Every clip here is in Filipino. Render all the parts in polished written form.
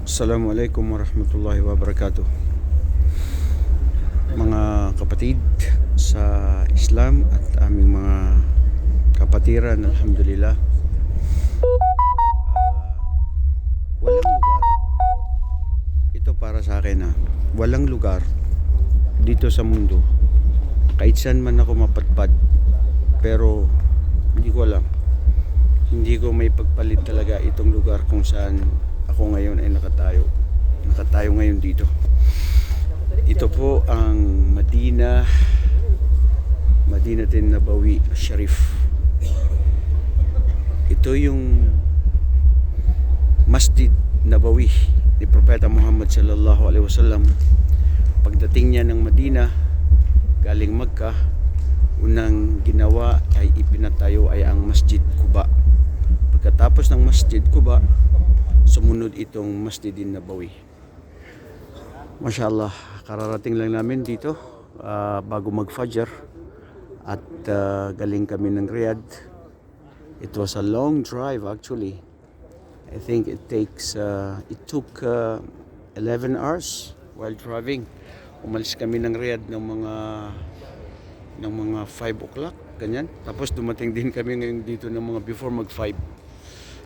Assalamualaikum warahmatullahi wabarakatuh. Mga kapatid sa Islam at aming mga kapatiran, alhamdulillah. Walang lugar. Ito para sa akin Walang lugar dito sa mundo. Kahit saan man ako mapatpad. Pero hindi ko alam. Hindi ko may pagpalit talaga itong lugar kung saan ako ngayon ay nakatayo. Nakatayo ngayon dito. Ito po ang Madinatin Nabawi Sharif. Ito yung Masjid Nabawi ni Propeta Muhammad sallallahu alaihi wasallam. Pagdating niya ng Madina galing Makkah, unang ginawa ay ipinatayo ay ang Masjid Quba. Pagkatapos ng Masjid Quba, sumunod itong Masjidin Nabawi. Mashallah, kararating lang namin dito bago mag-Fajr at galing kami ng Riyadh. It was a long drive actually. I think it took 11 hours while driving. Umalis kami ng Riyadh ng mga 5 o'clock, ganyan. Tapos dumating din kami ngayon dito ng mga before mag-5.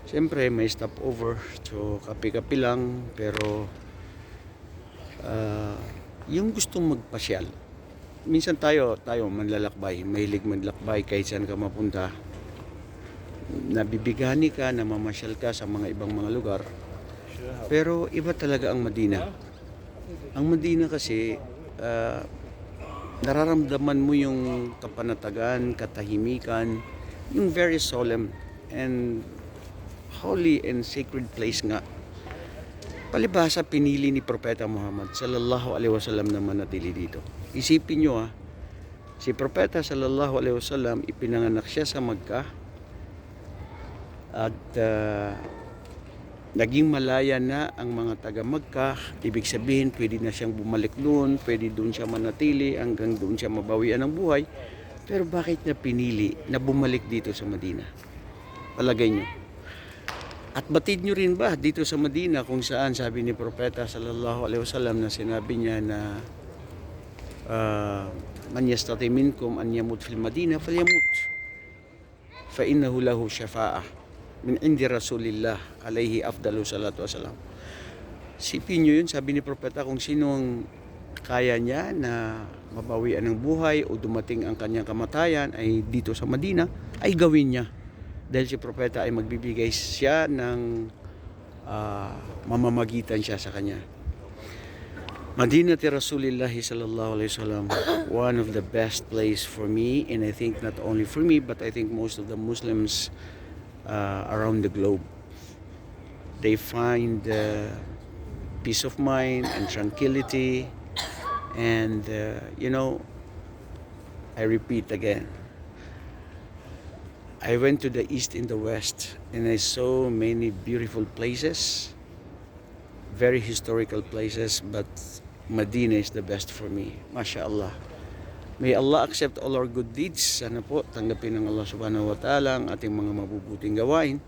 Siyempre may stopover, so kape-kape lang, pero yung gustong magpasyal. Minsan tayo manlalakbay, mahilig manlalakbay kahit saan ka mapunta. Nabibigani ka, namamasyal ka sa mga ibang mga lugar. Pero iba talaga ang Madina. Ang Madina kasi nararamdaman mo yung kapanatagan, katahimikan, yung very solemn and holy and sacred place nga. Palibhasa pinili ni Propeta Muhammad sallallahu alaihi wasallam na manatili dito. Isipin nyo si Propeta sallallahu alaihi wasallam, ipinanganak siya sa Makkah at naging malaya na ang mga taga Makkah. Ibig sabihin pwede na siyang bumalik doon, pwede doon siya manatili hanggang doon siya mabawian ng buhay. Pero bakit niya pinili na bumalik dito sa Madina? Palagay nyo. At batid nyo rin ba dito sa Madina kung saan sabi ni Propeta sallallahu alaihi wasallam na sinabi niya na man yastati minkum an yamut fil Madina falyamut fa innahu lahu syafa'ah min indi Rasulillah alaihi afdalu salatu wasalam. Sipin nyo yun, sabi ni Propeta, kung sino ang kaya niya na mabawian ng buhay o dumating ang kanyang kamatayan ay dito sa Madina, ay gawin niya. Dahil si Propeta ay magbibigay siya ng mamamagitan siya sa kanya. Madinati Rasulillah sallallahu alaihi wasallam, one of the best place for me, and I think not only for me but I think most of the Muslims around the globe. They find peace of mind and tranquility, and I repeat again, I went to the east and the west and I saw many beautiful places, very historical places, but Medina is the best for me. MashaAllah. May Allah accept all our good deeds. Sana po tanggapin ng Allah subhanahu wa ta'ala ang ating mga mabubuting gawain.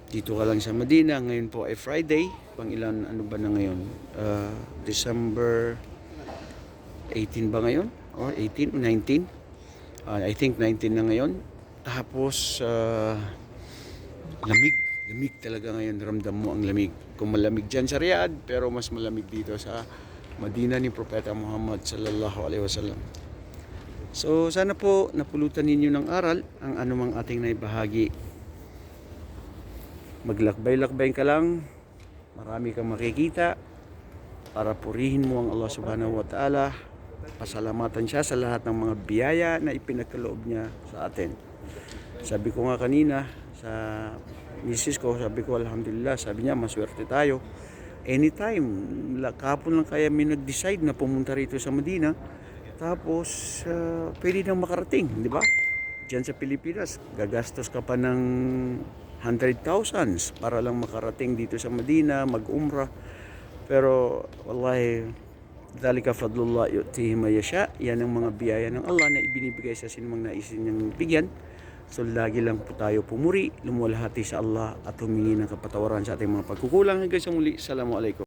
Dito ka lang sa Medina. Ngayon po ay Friday. Ano ba na ngayon? December 18 ba ngayon? Or 18 o 19? I think 19 na ngayon. Tapos lamig talaga ngayon, ramdam mo ang lamig. Kung malamig dyan sa Riyadh, pero mas malamig dito sa Madina ni Propeta Muhammad sallallahu alaihi wasallam. So sana po napulutan ninyo ng aral ang anumang ating naibahagi. Maglakbay-lakbay ka lang, marami kang makikita para purihin mo ang Allah subhanahu wa ta'ala. Pasalamatan siya sa lahat ng mga biyaya na ipinagkaloob niya sa atin. Sabi ko nga kanina sa misis ko, sabi ko alhamdulillah, sabi niya maswerte tayo. Anytime, kahapon lang kaya may nag-decide na pumunta rito sa Medina, tapos pwede nang makarating, di ba? Diyan sa Pilipinas, gagastos ka pa ng 100,000 para lang makarating dito sa Medina, mag-umrah. Pero wallahi, dhalika fadlullah yu'tihi ma yasha. Yan ang mga biyaya ng Allah na ibinibigay sa sinumang naisin niyang bigyan. So lagi lang po tayo pumuri, lumuwalhati sa Allah at humingi ng kapatawaran sa ating mga pagkukulang. Hanggang sa muli, Assalamualaikum.